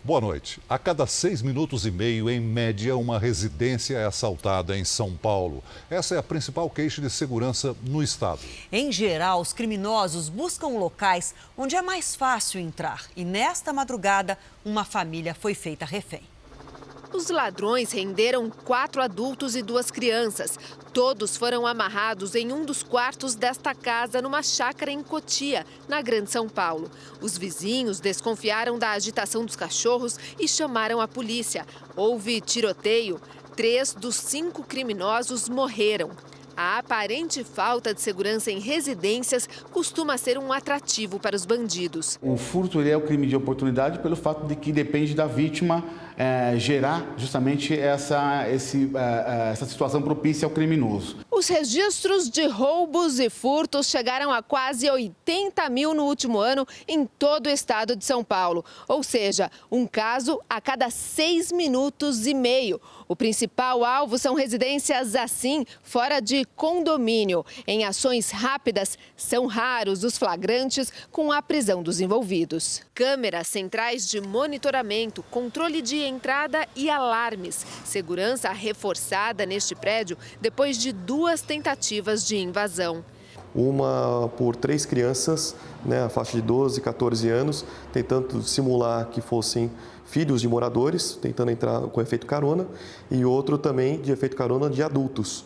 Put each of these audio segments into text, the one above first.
Boa noite. A cada 6 minutos e meio, em média, uma residência é assaltada em São Paulo. Essa é a principal queixa de segurança no estado. Em geral, os criminosos buscam locais onde é mais fácil entrar. E nesta madrugada, uma família foi feita refém. Os ladrões renderam 4 adultos e 2 crianças. Todos foram amarrados em um dos quartos desta casa, numa chácara em Cotia, na Grande São Paulo. Os vizinhos desconfiaram da agitação dos cachorros e chamaram a polícia. Houve tiroteio. 3 dos 5 criminosos morreram. A aparente falta de segurança em residências costuma ser um atrativo para os bandidos. O furto é o crime de oportunidade pelo fato de que depende da vítima gerar justamente essa situação propícia ao criminoso. Os registros de roubos e furtos chegaram a quase 80 mil no último ano em todo o estado de São Paulo. Ou seja, um caso a cada 6 minutos e meio. O principal alvo são residências assim, fora de condomínio. Em ações rápidas, são raros os flagrantes com a prisão dos envolvidos. Câmeras centrais de monitoramento, controle de entrada e alarmes. Segurança reforçada neste prédio depois de 2 tentativas de invasão. Uma por 3 crianças, a faixa de 12, 14 anos, tentando simular que fossem filhos de moradores, tentando entrar com efeito carona, e outro também de efeito carona de adultos.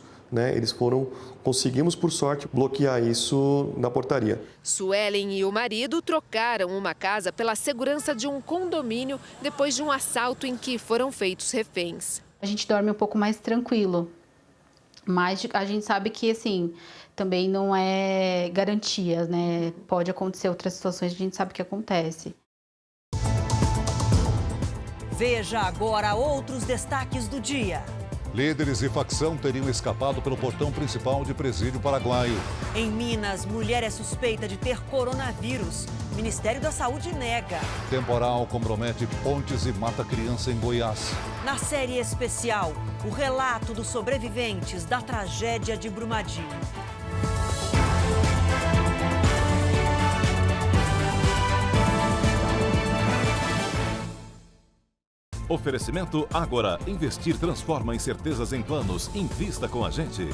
Conseguimos, por sorte, bloquear isso na portaria. Suelen e o marido trocaram uma casa pela segurança de um condomínio depois de um assalto em que foram feitos reféns. A gente dorme um pouco mais tranquilo, mas a gente sabe que, assim, também não é garantia, né? Pode acontecer outras situações, a gente sabe que acontece. Veja agora outros destaques do dia. Líderes e facção teriam escapado pelo portão principal de presídio paraguaio. Em Minas, mulher é suspeita de ter coronavírus. Ministério da Saúde nega. Temporal compromete pontes e mata criança em Goiás. Na série especial, o relato dos sobreviventes da tragédia de Brumadinho. Oferecimento Ágora. Investir transforma incertezas em planos. Invista com a gente.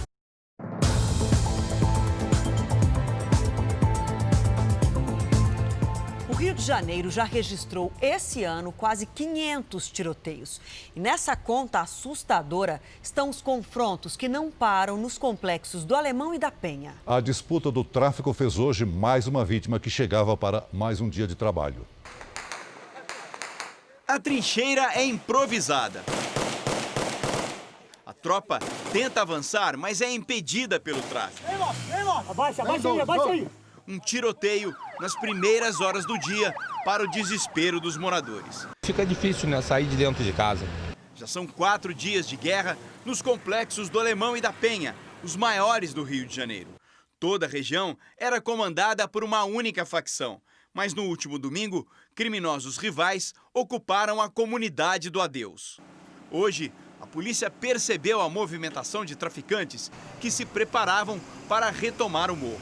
O Rio de Janeiro já registrou esse ano quase 500 tiroteios. E nessa conta assustadora estão os confrontos que não param nos complexos do Alemão e da Penha. A disputa do tráfico fez hoje mais uma vítima que chegava para mais um dia de trabalho. A trincheira é improvisada. A tropa tenta avançar, mas é impedida pelo tráfego. Abaixa aí. Um tiroteio nas primeiras horas do dia para o desespero dos moradores. Fica difícil, sair de dentro de casa. Já são 4 dias de guerra nos complexos do Alemão e da Penha, os maiores do Rio de Janeiro. Toda a região era comandada por uma única facção. Mas no último domingo, criminosos rivais ocuparam a comunidade do Adeus. Hoje, a polícia percebeu a movimentação de traficantes que se preparavam para retomar o morro.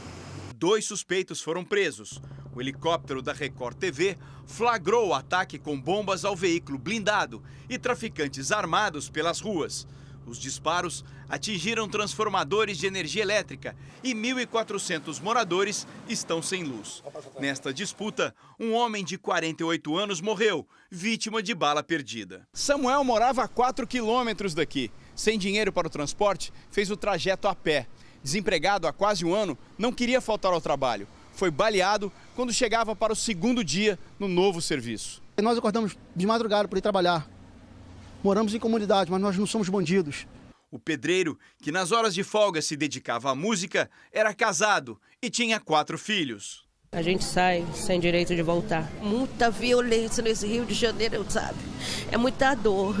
2 suspeitos foram presos. O helicóptero da Record TV flagrou o ataque com bombas ao veículo blindado e traficantes armados pelas ruas. Os disparos atingiram transformadores de energia elétrica e 1.400 moradores estão sem luz. Nesta disputa, um homem de 48 anos morreu, vítima de bala perdida. Samuel morava a 4 quilômetros daqui. Sem dinheiro para o transporte, fez o trajeto a pé. Desempregado há quase um ano, não queria faltar ao trabalho. Foi baleado quando chegava para o 2º dia no novo serviço. Nós acordamos de madrugada para ir trabalhar. Moramos em comunidade, mas nós não somos bandidos. O pedreiro, que nas horas de folga se dedicava à música, era casado e tinha 4 filhos. A gente sai sem direito de voltar. Muita violência nesse Rio de Janeiro, sabe? É muita dor.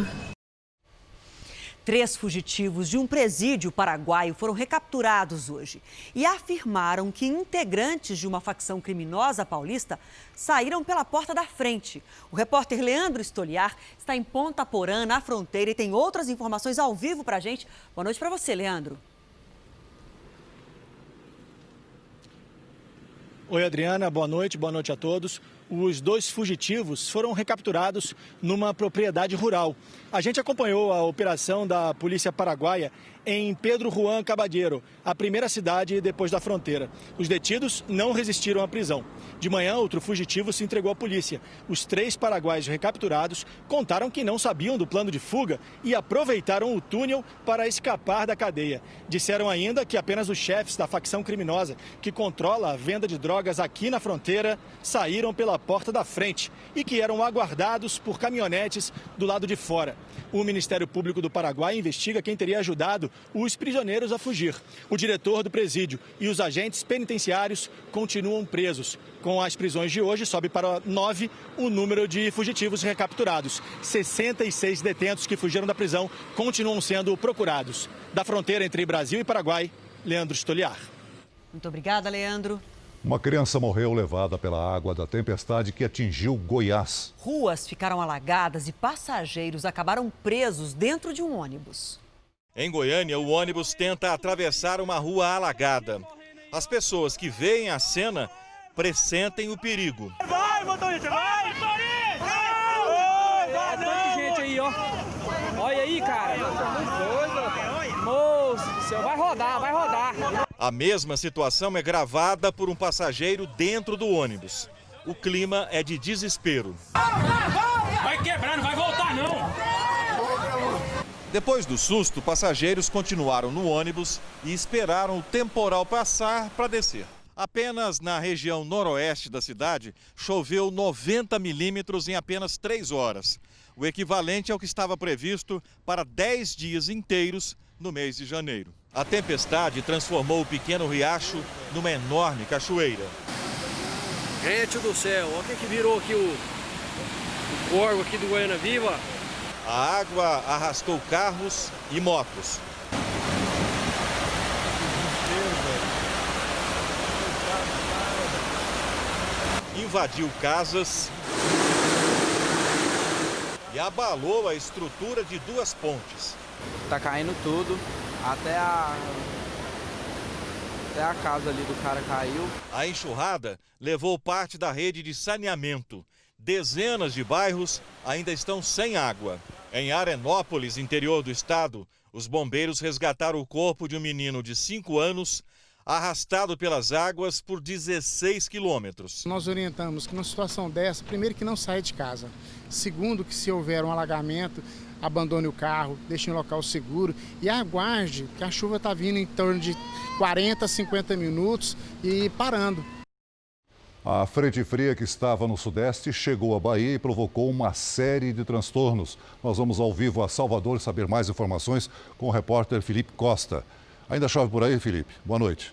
3 fugitivos de um presídio paraguaio foram recapturados hoje e afirmaram que integrantes de uma facção criminosa paulista saíram pela porta da frente. O repórter Leandro Stoliar está em Ponta Porã, na fronteira, e tem outras informações ao vivo para a gente. Boa noite para você, Leandro. Oi, Adriana, boa noite a todos. Os 2 fugitivos foram recapturados numa propriedade rural. A gente acompanhou a operação da Polícia Paraguaia em Pedro Juan Cabadeiro, a primeira cidade depois da fronteira. Os detidos não resistiram à prisão. De manhã, outro fugitivo se entregou à polícia. Os 3 paraguaios recapturados contaram que não sabiam do plano de fuga e aproveitaram o túnel para escapar da cadeia. Disseram ainda que apenas os chefes da facção criminosa que controla a venda de drogas aqui na fronteira saíram pela porta da frente e que eram aguardados por caminhonetes do lado de fora. O Ministério Público do Paraguai investiga quem teria ajudado os prisioneiros a fugir. O diretor do presídio e os agentes penitenciários continuam presos. Com as prisões de hoje, sobe para 9 o número de fugitivos recapturados. 66 detentos que fugiram da prisão continuam sendo procurados. Da fronteira entre Brasil e Paraguai, Leandro Stoliar. Muito obrigada, Leandro. Uma criança morreu levada pela água da tempestade que atingiu Goiás. Ruas ficaram alagadas e passageiros acabaram presos dentro de um ônibus. Em Goiânia, o ônibus tenta atravessar uma rua alagada. As pessoas que veem a cena pressentem o perigo. Vai, motorista, vai! Vai, tanta gente aí, ó. Olha aí, cara. Moço, você vai rodar, vai rodar. A mesma situação é gravada por um passageiro dentro do ônibus. O clima é de desespero. Vai quebrar, não vai voltar, não. Depois do susto, passageiros continuaram no ônibus e esperaram o temporal passar para descer. Apenas na região noroeste da cidade, choveu 90 milímetros em apenas 3 horas. O equivalente ao que estava previsto para 10 dias inteiros no mês de janeiro. A tempestade transformou o pequeno riacho numa enorme cachoeira. Gente do céu, olha o que virou aqui o corvo aqui do Goiânia Viva. A água arrastou carros e motos. Invadiu casas e abalou a estrutura de 2 pontes. Tá caindo tudo, até a casa ali do cara caiu. A enxurrada levou parte da rede de saneamento. Dezenas de bairros ainda estão sem água. Em Arenópolis, interior do estado, os bombeiros resgataram o corpo de um menino de 5 anos, arrastado pelas águas por 16 quilômetros. Nós orientamos que numa situação dessa, primeiro que não saia de casa. Segundo, que se houver um alagamento, abandone o carro, deixe em local seguro e aguarde que a chuva está vindo em torno de 40 a 50 minutos e parando. A frente fria que estava no sudeste chegou à Bahia e provocou uma série de transtornos. Nós vamos ao vivo a Salvador saber mais informações com o repórter Felipe Costa. Ainda chove por aí, Felipe? Boa noite.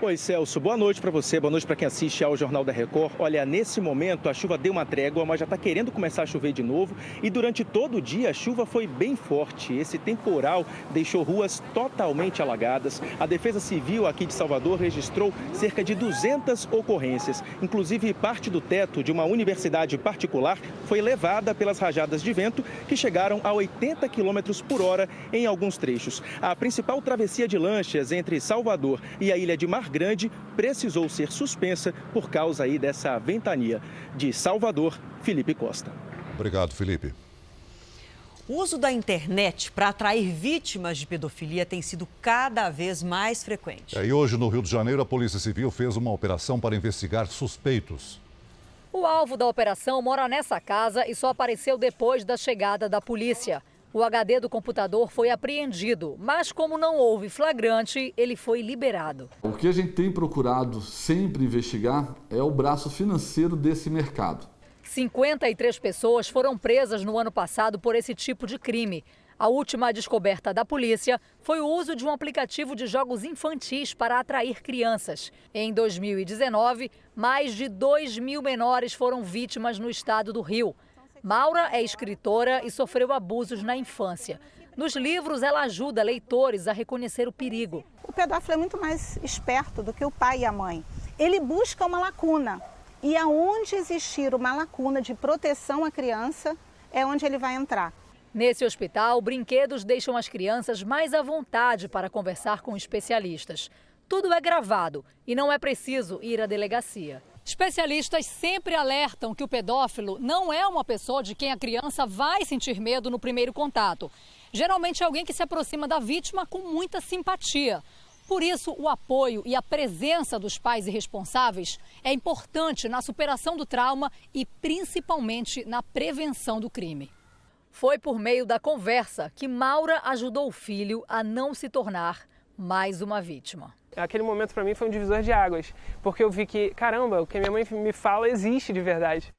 Oi, Celso. Boa noite para você, boa noite para quem assiste ao Jornal da Record. Olha, nesse momento a chuva deu uma trégua, mas já está querendo começar a chover de novo. E durante todo o dia a chuva foi bem forte. Esse temporal deixou ruas totalmente alagadas. A Defesa Civil aqui de Salvador registrou cerca de 200 ocorrências. Inclusive, parte do teto de uma universidade particular foi levada pelas rajadas de vento que chegaram a 80 km por hora em alguns trechos. A principal travessia de lanchas entre Salvador e a ilha de Mar Grande precisou ser suspensa por causa aí dessa ventania. De Salvador, Felipe Costa. Obrigado, Felipe. O uso da internet para atrair vítimas de pedofilia tem sido cada vez mais frequente. E hoje, no Rio de Janeiro, a Polícia Civil fez uma operação para investigar suspeitos. O alvo da operação mora nessa casa e só apareceu depois da chegada da polícia. O HD do computador foi apreendido, mas como não houve flagrante, ele foi liberado. O que a gente tem procurado sempre investigar é o braço financeiro desse mercado. 53 pessoas foram presas no ano passado por esse tipo de crime. A última descoberta da polícia foi o uso de um aplicativo de jogos infantis para atrair crianças. Em 2019, mais de 2.000 menores foram vítimas no estado do Rio. Maura é escritora e sofreu abusos na infância. Nos livros, ela ajuda leitores a reconhecer o perigo. O pedófilo é muito mais esperto do que o pai e a mãe. Ele busca uma lacuna. E aonde existir uma lacuna de proteção à criança, é onde ele vai entrar. Nesse hospital, brinquedos deixam as crianças mais à vontade para conversar com especialistas. Tudo é gravado e não é preciso ir à delegacia. Especialistas sempre alertam que o pedófilo não é uma pessoa de quem a criança vai sentir medo no primeiro contato. Geralmente é alguém que se aproxima da vítima com muita simpatia. Por isso, o apoio e a presença dos pais e responsáveis é importante na superação do trauma e principalmente na prevenção do crime. Foi por meio da conversa que Maura ajudou o filho a não se tornar mais uma vítima. Aquele momento para mim foi um divisor de águas, porque eu vi que, caramba, o que minha mãe me fala existe de verdade.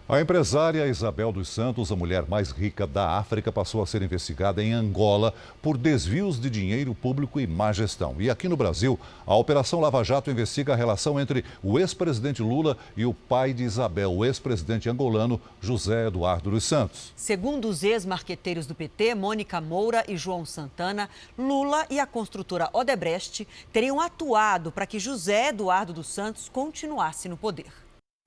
A empresária Isabel dos Santos, a mulher mais rica da África, passou a ser investigada em Angola por desvios de dinheiro público e má gestão. E aqui no Brasil, a Operação Lava Jato investiga a relação entre o ex-presidente Lula e o pai de Isabel, o ex-presidente angolano José Eduardo dos Santos. Segundo os ex-marqueteiros do PT, Mônica Moura e João Santana, Lula e a construtora Odebrecht teriam atuado para que José Eduardo dos Santos continuasse no poder.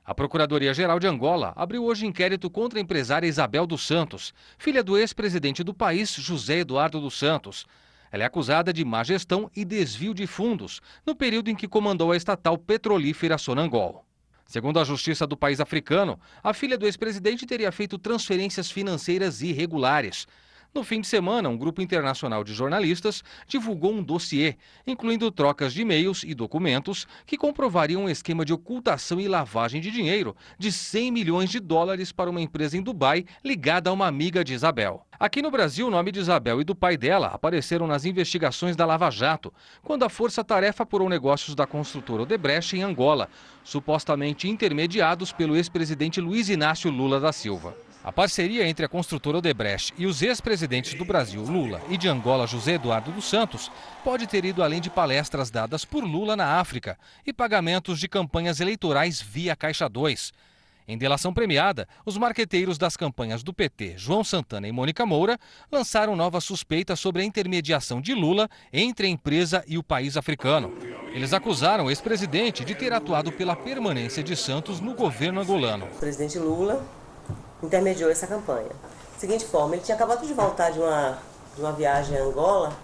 A Procuradoria-Geral de Angola abriu hoje inquérito contra a empresária Isabel dos Santos, filha do ex-presidente do país, José Eduardo dos Santos. Ela é acusada de má gestão e desvio de fundos no período em que comandou a estatal petrolífera Sonangol. Segundo a Justiça do país africano, a filha do ex-presidente teria feito transferências financeiras irregulares. No fim de semana, um grupo internacional de jornalistas divulgou um dossiê, incluindo trocas de e-mails e documentos que comprovariam um esquema de ocultação e lavagem de dinheiro de 100 milhões de dólares para uma empresa em Dubai ligada a uma amiga de Isabel. Aqui no Brasil, o nome de Isabel e do pai dela apareceram nas investigações da Lava Jato, quando a força-tarefa apurou negócios da construtora Odebrecht em Angola, supostamente intermediados pelo ex-presidente Luiz Inácio Lula da Silva. A parceria entre a construtora Odebrecht e os ex-presidentes do Brasil, Lula, e de Angola, José Eduardo dos Santos, pode ter ido além de palestras dadas por Lula na África e pagamentos de campanhas eleitorais via Caixa 2. Em delação premiada, os marqueteiros das campanhas do PT, João Santana e Mônica Moura, lançaram novas suspeitas sobre a intermediação de Lula entre a empresa e o país africano. Eles acusaram o ex-presidente de ter atuado pela permanência de Santos no governo angolano. O presidente Lula intermediou essa campanha. Da seguinte forma, ele tinha acabado de voltar de uma viagem a Angola,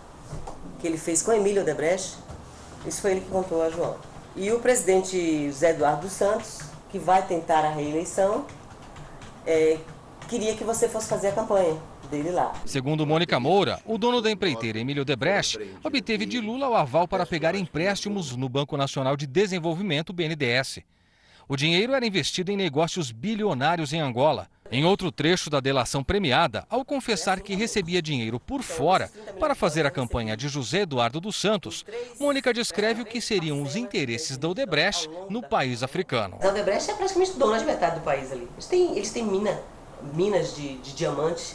que ele fez com Emílio Odebrecht. Isso foi ele que contou a João. E o presidente José Eduardo dos Santos, que vai tentar a reeleição, queria que você fosse fazer a campanha dele lá. Segundo Mônica Moura, o dono da empreiteira Emílio Odebrecht obteve de Lula o aval para pegar empréstimos no Banco Nacional de Desenvolvimento, BNDES. O dinheiro era investido em negócios bilionários em Angola. Em outro trecho da delação premiada, ao confessar que recebia dinheiro por fora para fazer a campanha de José Eduardo dos Santos, Mônica descreve o que seriam os interesses da Odebrecht no país africano. A Odebrecht é praticamente dona de metade do país ali. Eles têm minas de diamante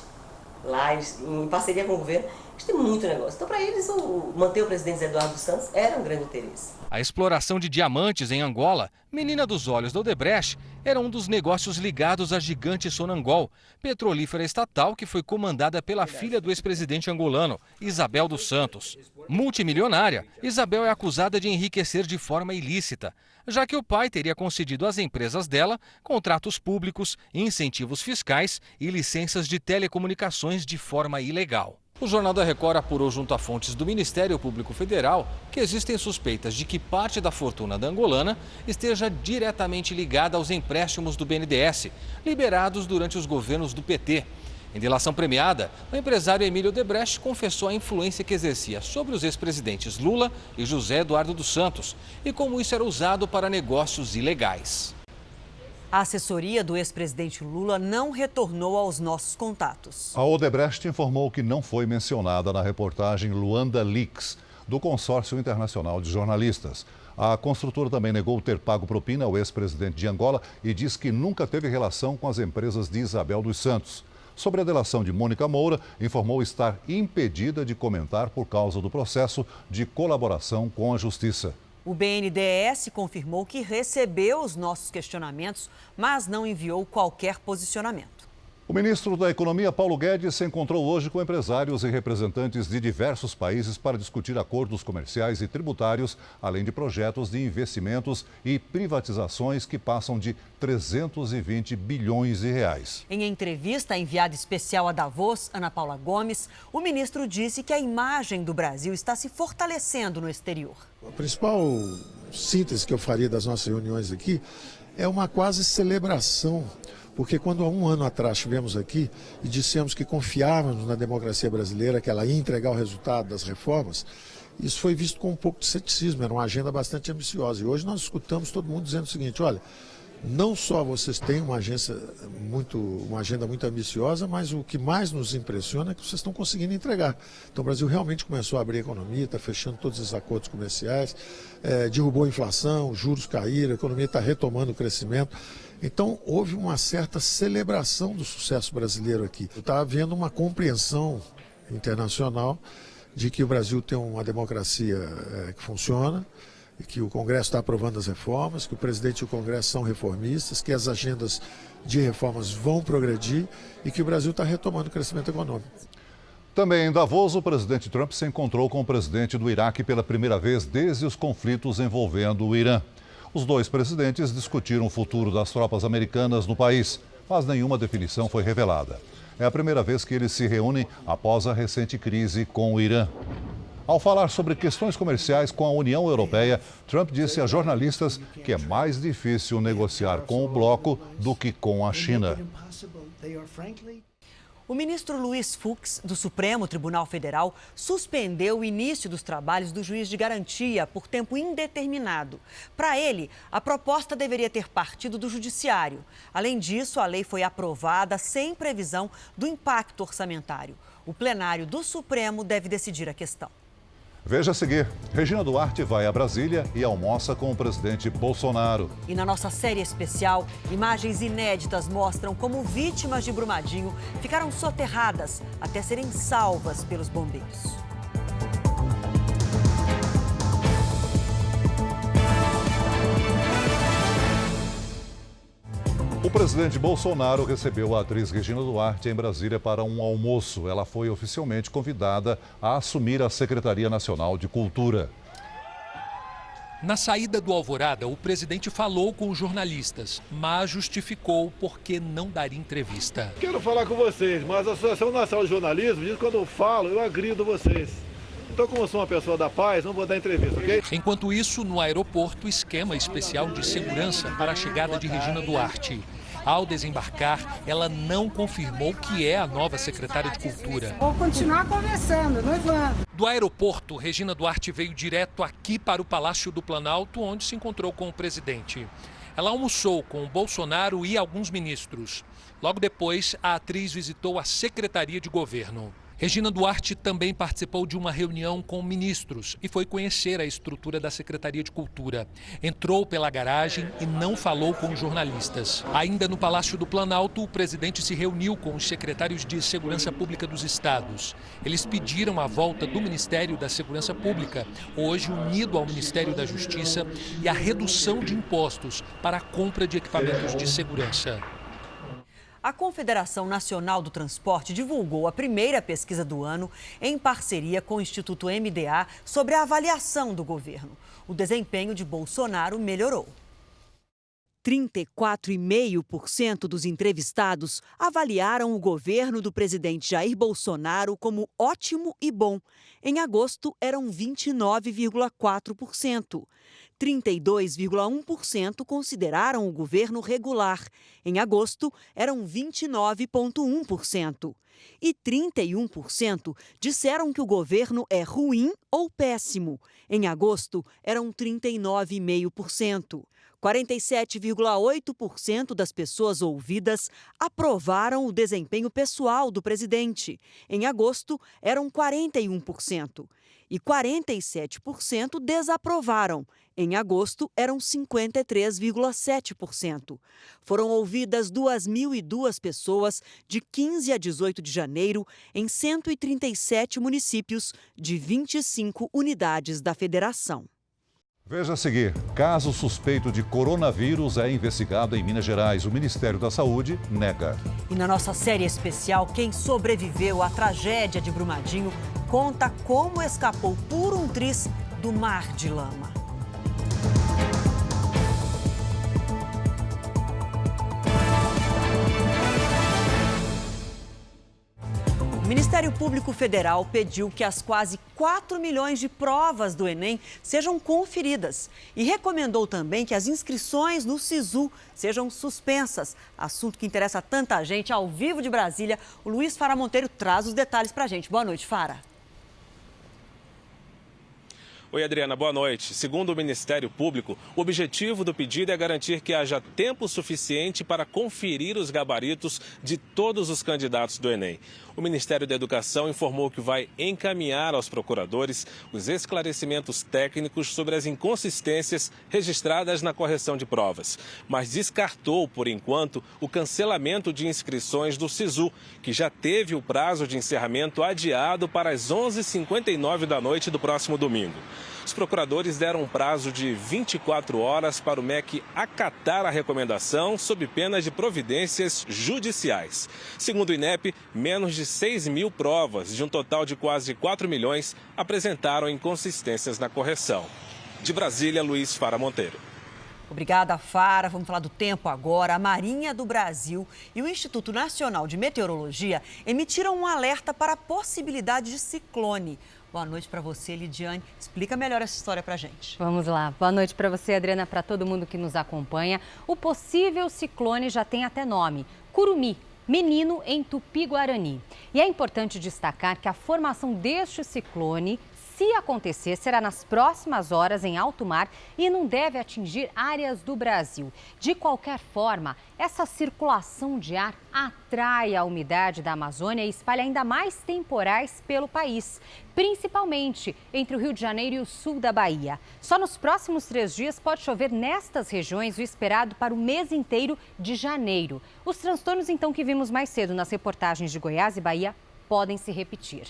lá, em parceria com o governo. Eles têm muito negócio. Então, para eles, manter o presidente José Eduardo dos Santos era um grande interesse. A exploração de diamantes em Angola, menina dos olhos da Odebrecht, era um dos negócios ligados à gigante Sonangol, petrolífera estatal que foi comandada pela filha do ex-presidente angolano, Isabel dos Santos. Multimilionária, Isabel é acusada de enriquecer de forma ilícita, já que o pai teria concedido às empresas dela contratos públicos, incentivos fiscais e licenças de telecomunicações de forma ilegal. O Jornal da Record apurou junto a fontes do Ministério Público Federal que existem suspeitas de que parte da fortuna da angolana esteja diretamente ligada aos empréstimos do BNDES, liberados durante os governos do PT. Em delação premiada, o empresário Emílio Odebrecht confessou a influência que exercia sobre os ex-presidentes Lula e José Eduardo dos Santos e como isso era usado para negócios ilegais. A assessoria do ex-presidente Lula não retornou aos nossos contatos. A Odebrecht informou que não foi mencionada na reportagem Luanda Leaks, do Consórcio Internacional de Jornalistas. A construtora também negou ter pago propina ao ex-presidente de Angola e diz que nunca teve relação com as empresas de Isabel dos Santos. Sobre a delação de Mônica Moura, informou estar impedida de comentar por causa do processo de colaboração com a Justiça. O BNDES confirmou que recebeu os nossos questionamentos, mas não enviou qualquer posicionamento. O ministro da Economia, Paulo Guedes, se encontrou hoje com empresários e representantes de diversos países para discutir acordos comerciais e tributários, além de projetos de investimentos e privatizações que passam de 320 bilhões de reais. Em entrevista à enviada especial a Davos, Ana Paula Gomes, o ministro disse que a imagem do Brasil está se fortalecendo no exterior. A principal síntese que eu faria das nossas reuniões aqui é uma quase celebração, porque quando há um ano atrás estivemos aqui e dissemos que confiávamos na democracia brasileira, que ela ia entregar o resultado das reformas, isso foi visto com um pouco de ceticismo, era uma agenda bastante ambiciosa. E hoje nós escutamos todo mundo dizendo o seguinte: olha, não só vocês têm uma agenda muito ambiciosa, mas o que mais nos impressiona é que vocês estão conseguindo entregar. Então o Brasil realmente começou a abrir a economia, está fechando todos os acordos comerciais, derrubou a inflação, os juros caíram, a economia está retomando o crescimento. Então houve uma certa celebração do sucesso brasileiro aqui. Está havendo uma compreensão internacional de que o Brasil tem uma democracia que funciona, que o Congresso está aprovando as reformas, que o presidente e o Congresso são reformistas, que as agendas de reformas vão progredir e que o Brasil está retomando o crescimento econômico. Também em Davos, o presidente Trump se encontrou com o presidente do Iraque pela primeira vez desde os conflitos envolvendo o Irã. Os dois presidentes discutiram o futuro das tropas americanas no país, mas nenhuma definição foi revelada. É a primeira vez que eles se reúnem após a recente crise com o Irã. Ao falar sobre questões comerciais com a União Europeia, Trump disse a jornalistas que é mais difícil negociar com o bloco do que com a China. O ministro Luiz Fux, do Supremo Tribunal Federal, suspendeu o início dos trabalhos do juiz de garantia por tempo indeterminado. Para ele, a proposta deveria ter partido do Judiciário. Além disso, a lei foi aprovada sem previsão do impacto orçamentário. O plenário do Supremo deve decidir a questão. Veja a seguir, Regina Duarte vai a Brasília e almoça com o presidente Bolsonaro. E na nossa série especial, imagens inéditas mostram como vítimas de Brumadinho ficaram soterradas até serem salvas pelos bombeiros. O presidente Bolsonaro recebeu a atriz Regina Duarte em Brasília para um almoço. Ela foi oficialmente convidada a assumir a Secretaria Nacional de Cultura. Na saída do Alvorada, o presidente falou com os jornalistas, mas justificou por que não daria entrevista. Quero falar com vocês, mas a Associação Nacional de Jornalismo diz que quando eu falo, eu agrido vocês. Então, como eu sou uma pessoa da paz, não vou dar entrevista, ok? Enquanto isso, no aeroporto, esquema especial de segurança para a chegada de Regina Duarte. Ao desembarcar, ela não confirmou que é a nova secretária de Cultura. Vou continuar conversando, noivando. Do aeroporto, Regina Duarte veio direto aqui para o Palácio do Planalto, onde se encontrou com o presidente. Ela almoçou com o Bolsonaro e alguns ministros. Logo depois, a atriz visitou a Secretaria de Governo. Regina Duarte também participou de uma reunião com ministros e foi conhecer a estrutura da Secretaria de Cultura. Entrou pela garagem e não falou com jornalistas. Ainda no Palácio do Planalto, o presidente se reuniu com os secretários de Segurança Pública dos estados. Eles pediram a volta do Ministério da Segurança Pública, hoje unido ao Ministério da Justiça, e a redução de impostos para a compra de equipamentos de segurança. A Confederação Nacional do Transporte divulgou a primeira pesquisa do ano em parceria com o Instituto MDA sobre a avaliação do governo. O desempenho de Bolsonaro melhorou. 34,5% dos entrevistados avaliaram o governo do presidente Jair Bolsonaro como ótimo e bom. Em agosto, eram 29,4%. 32,1% consideraram o governo regular. Em agosto, eram 29,1%. E 31% disseram que o governo é ruim ou péssimo. Em agosto, eram 39,5%. 47,8% das pessoas ouvidas aprovaram o desempenho pessoal do presidente. Em agosto, eram 41%. E 47% desaprovaram. Em agosto, eram 53,7%. Foram ouvidas 2.002 pessoas de 15 a 18 de janeiro em 137 municípios de 25 unidades da federação. Veja a seguir, caso suspeito de coronavírus é investigado em Minas Gerais. O Ministério da Saúde nega. E na nossa série especial, quem sobreviveu à tragédia de Brumadinho conta como escapou por um triz do mar de lama. O Ministério Ministério Público Federal pediu que as quase 4 milhões de provas do Enem sejam conferidas e recomendou também que as inscrições no SISU sejam suspensas. Assunto que interessa a tanta gente. Ao vivo de Brasília, o Luiz Fara Monteiro traz os detalhes para a gente. Boa noite, Fara. Oi, Adriana, boa noite. Segundo o Ministério Público, o objetivo do pedido é garantir que haja tempo suficiente para conferir os gabaritos de todos os candidatos do Enem. O Ministério da Educação informou que vai encaminhar aos procuradores os esclarecimentos técnicos sobre as inconsistências registradas na correção de provas, mas descartou, por enquanto, o cancelamento de inscrições do SISU, que já teve o prazo de encerramento adiado para as 11h59 da noite do próximo domingo. Os procuradores deram um prazo de 24 horas para o MEC acatar a recomendação sob pena de providências judiciais. Segundo o INEP, menos de 6 mil provas, de um total de quase 4 milhões, apresentaram inconsistências na correção. De Brasília, Luiz Fara Monteiro. Obrigada, Fara. Vamos falar do tempo agora. A Marinha do Brasil e o Instituto Nacional de Meteorologia emitiram um alerta para a possibilidade de ciclone. Boa noite para você, Lidiane. Explica melhor essa história para a gente. Vamos lá. Boa noite para você, Adriana, para todo mundo que nos acompanha. O possível ciclone já tem até nome: Curumim, menino em Tupi-Guarani. E é importante destacar que a formação deste ciclone, se acontecer, será nas próximas horas em alto mar e não deve atingir áreas do Brasil. De qualquer forma, essa circulação de ar atrai a umidade da Amazônia e espalha ainda mais temporais pelo país, principalmente entre o Rio de Janeiro e o sul da Bahia. Só nos próximos 3 dias pode chover nestas regiões, o esperado para o mês inteiro de janeiro. Os transtornos, então, que vimos mais cedo nas reportagens de Goiás e Bahia podem se repetir.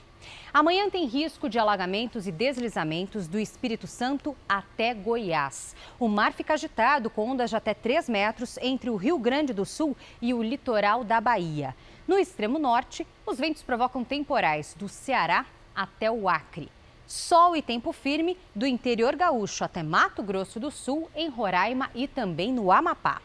Amanhã tem risco de alagamentos e deslizamentos do Espírito Santo até Goiás. O mar fica agitado com ondas de até 3 metros entre o Rio Grande do Sul e o litoral da Bahia. No extremo norte, os ventos provocam temporais do Ceará até o Acre. Sol e tempo firme do interior gaúcho até Mato Grosso do Sul, em Roraima e também no Amapá.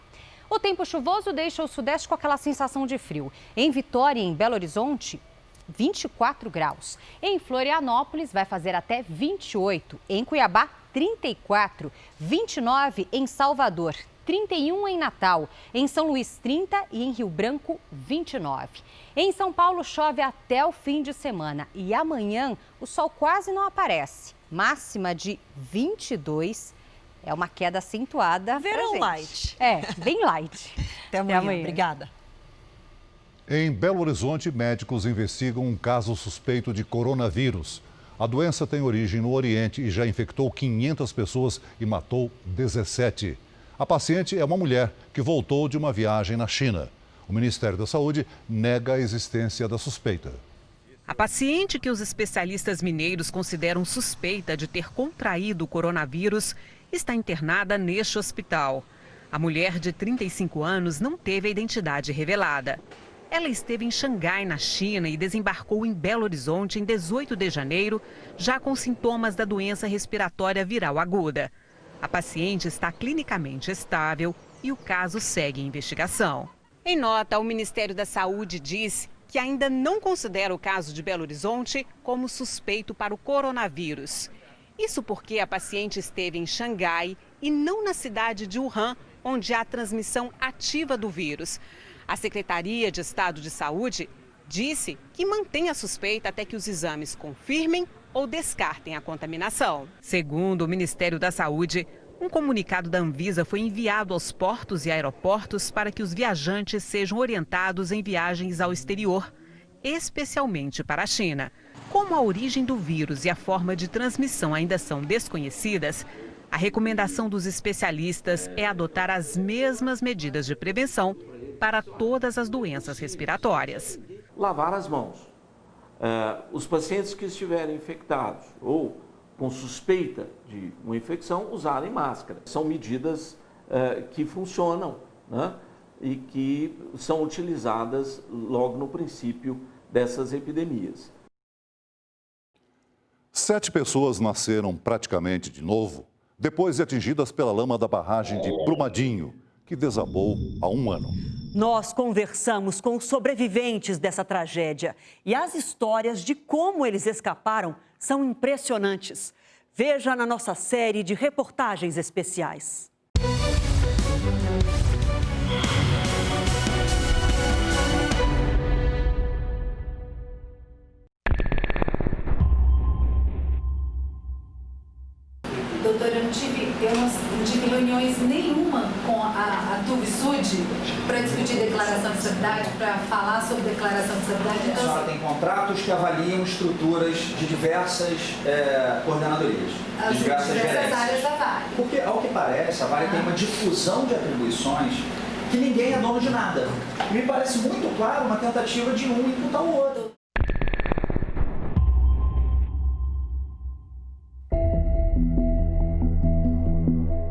O tempo chuvoso deixa o sudeste com aquela sensação de frio. Em Vitória e em Belo Horizonte, 24 graus. Em Florianópolis vai fazer até 28. Em Cuiabá, 34. 29 em Salvador. 31 em Natal. Em São Luís, 30 e em Rio Branco, 29. Em São Paulo chove até o fim de semana e amanhã o sol quase não aparece. Máxima de 22. É uma queda acentuada. Verão light. É, bem light. Até amanhã. Obrigada. Em Belo Horizonte, médicos investigam um caso suspeito de coronavírus. A doença tem origem no Oriente e já infectou 500 pessoas e matou 17. A paciente é uma mulher que voltou de uma viagem na China. O Ministério da Saúde nega a existência da suspeita. A paciente, que os especialistas mineiros consideram suspeita de ter contraído o coronavírus, está internada neste hospital. A mulher de 35 anos não teve a identidade revelada. Ela esteve em Xangai, na China, e desembarcou em Belo Horizonte em 18 de janeiro, já com sintomas da doença respiratória viral aguda. A paciente está clinicamente estável e o caso segue em investigação. Em nota, o Ministério da Saúde disse que ainda não considera o caso de Belo Horizonte como suspeito para o coronavírus. Isso porque a paciente esteve em Xangai e não na cidade de Wuhan, onde há transmissão ativa do vírus. A Secretaria de Estado de Saúde disse que mantém a suspeita até que os exames confirmem ou descartem a contaminação. Segundo o Ministério da Saúde, um comunicado da Anvisa foi enviado aos portos e aeroportos para que os viajantes sejam orientados em viagens ao exterior, especialmente para a China. Como a origem do vírus e a forma de transmissão ainda são desconhecidas, a recomendação dos especialistas é adotar as mesmas medidas de prevenção para todas as doenças respiratórias. Lavar as mãos. Os pacientes que estiverem infectados ou com suspeita de uma infecção, usarem máscara. São medidas que funcionam, né? E que são utilizadas logo no princípio dessas epidemias. 7 pessoas nasceram praticamente de novo depois de atingidas pela lama da barragem de Brumadinho, que desabou há um ano. Nós conversamos com os sobreviventes dessa tragédia e as histórias de como eles escaparam são impressionantes. Veja na nossa série de reportagens especiais. Doutora, eu não tive reuniões nenhuma com a TUVSUD para discutir declaração de sanidade, para falar sobre declaração de sanidade. Então, a senhora tem contratos que avaliam estruturas de diversas coordenadorias, de diversas áreas da Vale. Porque, ao que parece, a Vale tem uma difusão de atribuições que ninguém é dono de nada. Me parece muito claro uma tentativa de um imputar o outro.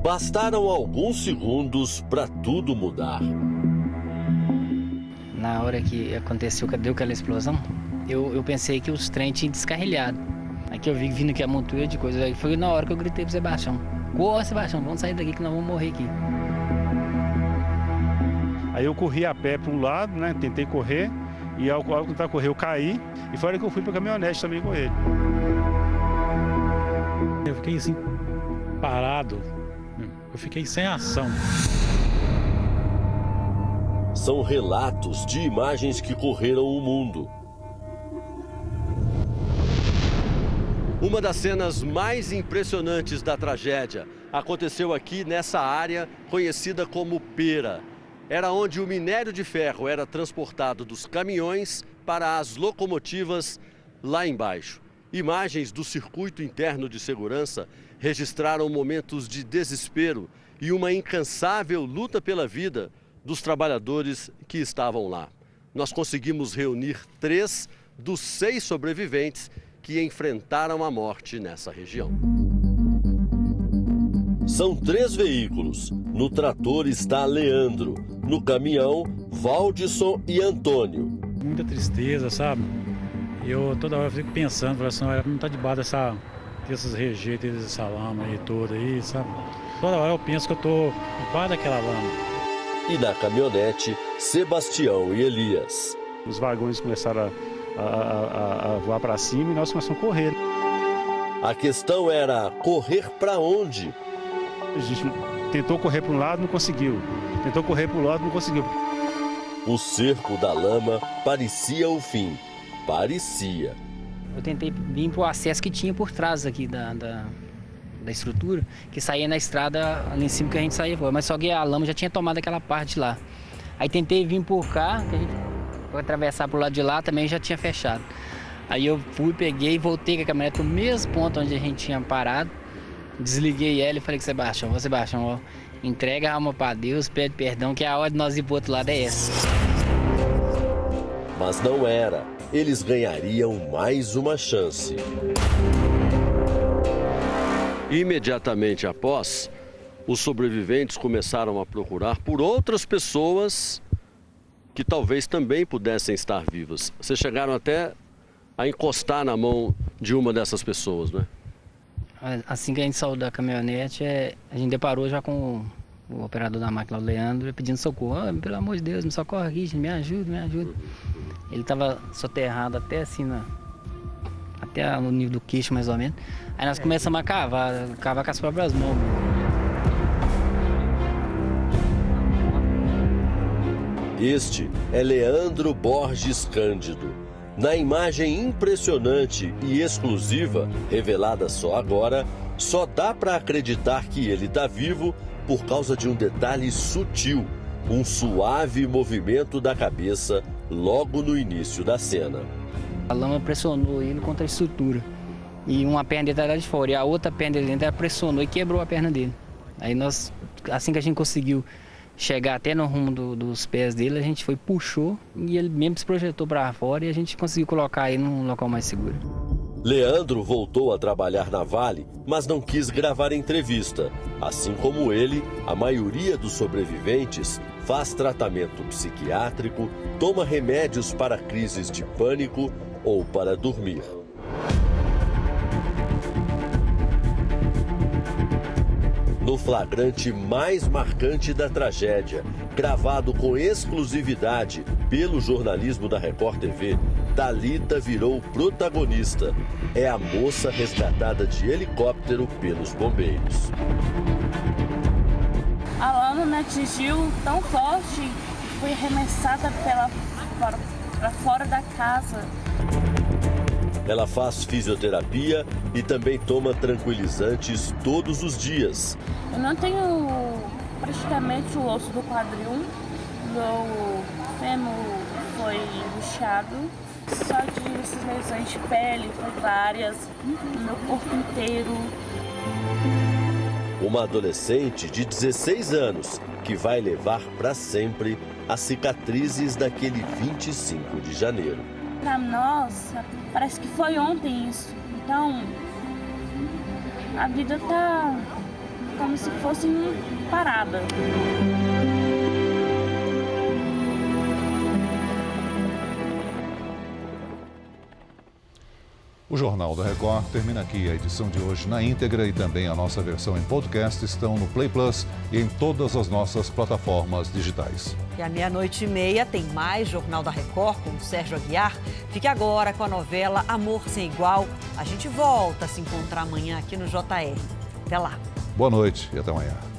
Bastaram alguns segundos para tudo mudar. Na hora que aconteceu, deu aquela explosão, eu pensei que os trem tinham descarrilhado. Aí que eu vi vindo aqui a montoeira de coisas. Aí foi na hora que eu gritei pro Sebastião: corre, Sebastião, vamos sair daqui que nós vamos morrer aqui. Aí eu corri a pé para um lado, né? Tentei correr. E ao tentar correr eu caí. E foi a hora que eu fui para a caminhonete também com ele. Eu fiquei assim, parado. Eu fiquei sem ação. São relatos de imagens que correram o mundo. Uma das cenas mais impressionantes da tragédia aconteceu aqui nessa área conhecida como Pera. Era onde o minério de ferro era transportado dos caminhões para as locomotivas lá embaixo. Imagens do circuito interno de segurança registraram momentos de desespero e uma incansável luta pela vida dos trabalhadores que estavam lá. Nós conseguimos reunir 3 dos 6 sobreviventes que enfrentaram a morte nessa região. São 3 veículos. No trator está Leandro, no caminhão, Valdisson e Antônio. Muita tristeza, sabe? Eu toda hora fico pensando, falando assim, não está debaixo desses rejeitos, dessa lama aí toda aí, sabe? Toda hora eu penso que eu estou debaixo daquela lama. E na caminhonete, Sebastião e Elias. Os vagões começaram a voar para cima e nós começamos a correr. A questão era correr para onde? A gente tentou correr para um lado, não conseguiu. Tentou correr para o outro, não conseguiu. O cerco da lama parecia o fim. Parecia. Eu tentei vir para o acesso que tinha por trás aqui da estrutura, que saía na estrada ali em cima que a gente saía, mas só que a lama já tinha tomado aquela parte lá. Aí tentei vir por cá, que a gente foi atravessar pro lado de lá, também já tinha fechado. Aí eu fui, peguei e voltei com a caminhonete no mesmo ponto onde a gente tinha parado. Desliguei ela e falei com o Sebastião, ó, entrega a alma para Deus, pede perdão, que a hora de nós ir pro outro lado é essa. Mas não era. Eles ganhariam mais uma chance. Imediatamente após, os sobreviventes começaram a procurar por outras pessoas que talvez também pudessem estar vivas. Vocês chegaram até a encostar na mão de uma dessas pessoas, né? Assim que a gente saiu da caminhonete, a gente deparou já com o operador da máquina, o Leandro, pedindo socorro. Oh, pelo amor de Deus, me socorre aqui, gente, me ajuda, me ajuda. Ele estava soterrado até assim, até no nível do queixo, mais ou menos. Aí nós começamos a cavar com as próprias mãos. Este é Leandro Borges Cândido. Na imagem impressionante e exclusiva, revelada só agora, só dá para acreditar que ele está vivo por causa de um detalhe sutil, um suave movimento da cabeça logo no início da cena. A lama pressionou ele contra a estrutura e uma perna dele estava de fora e a outra perna dele dentro pressionou e quebrou a perna dele. Aí nós, assim que a gente conseguiu chegar até no rumo dos pés dele, a gente foi, puxou e ele mesmo se projetou para fora e a gente conseguiu colocar ele num local mais seguro. Leandro voltou a trabalhar na Vale, mas não quis gravar entrevista. Assim como ele, a maioria dos sobreviventes faz tratamento psiquiátrico, toma remédios para crises de pânico ou para dormir. No flagrante mais marcante da tragédia, gravado com exclusividade pelo jornalismo da Record TV, Thalita virou protagonista. É a moça resgatada de helicóptero pelos bombeiros. A lama me atingiu tão forte que fui arremessada para fora da casa. Ela faz fisioterapia e também toma tranquilizantes todos os dias. Eu não tenho praticamente o osso do quadril, meu fêmur foi luxado, só de essas lesões de pele, foi várias, no meu corpo inteiro. Uma adolescente de 16 anos que vai levar para sempre as cicatrizes daquele 25 de janeiro. Para nós, parece que foi ontem isso. Então, a vida tá como se fosse parada. O Jornal da Record termina aqui. A edição de hoje na íntegra e também a nossa versão em podcast estão no Play Plus e em todas as nossas plataformas digitais. E à 00:30 tem mais Jornal da Record com o Sérgio Aguiar. Fique agora com a novela Amor Sem Igual. A gente volta a se encontrar amanhã aqui no JR. Até lá. Boa noite e até amanhã.